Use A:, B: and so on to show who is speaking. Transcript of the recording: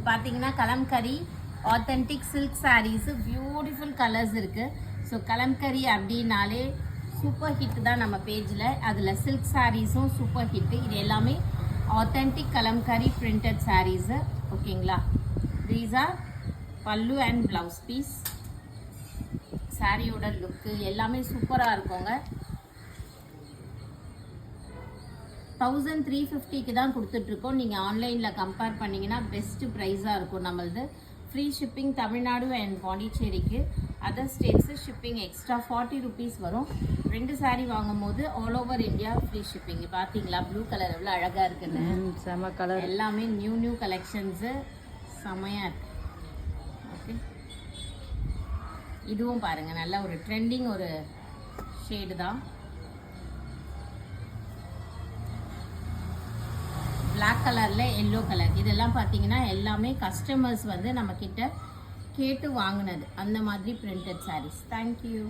A: பார்த்தீங்கன்னா Kalamkari authentic silk saris beautiful colours இருக்குது. So Kalamkari அப்படின்னாலே சூப்பர் ஹிட் தான் நம்ம பேஜில். அதில் சில்க் சாரீஸும் சூப்பர் ஹிட்டு. இது எல்லாமே ஆத்தென்டிக் கலம்கரி பிரிண்டட் சாரீஸு. ஓகேங்களா? தீஸ் ஆர் பல்லு அண்ட் ப்ளவுஸ் பீஸ். சாரியோட லுக்கு எல்லாமே சூப்பராக இருக்குங்க. 1350க்கு தான் கொடுத்துட்ருக்கோம். நீங்கள் ஆன்லைனில் கம்பேர் பண்ணிங்கன்னா பெஸ்ட்டு ப்ரைஸாக இருக்கும் நம்மளது. ஃப்ரீ ஷிப்பிங் தமிழ்நாடு அண்ட் பாண்டிச்சேரிக்கு. Other states shipping extra 40 rupees வரும். 2 சாரீ வாங்கும் போது all over India free shipping. பார்த்தீங்களா ப்ளூ கலர் எவ்வளோ அழகாக இருக்குன்னு.
B: செம கலர். எல்லாமே
A: நியூ கலெக்ஷன்ஸு செமையாக இருக்கு. ஓகே, இதுவும் பாருங்கள் நல்ல ஒரு ட்ரெண்டிங் ஒரு ஷேடு தான். பிளாக் கலரில் எல்லோ கலர். இதெல்லாம் பார்த்தீங்கன்னா எல்லாமே கஸ்டமர்ஸ் வந்து நம்மக்கிட்ட கேட்டு வாங்கினது. அந்த மாதிரி பிரிண்டட் சாரீஸ். தேங்க்யூ.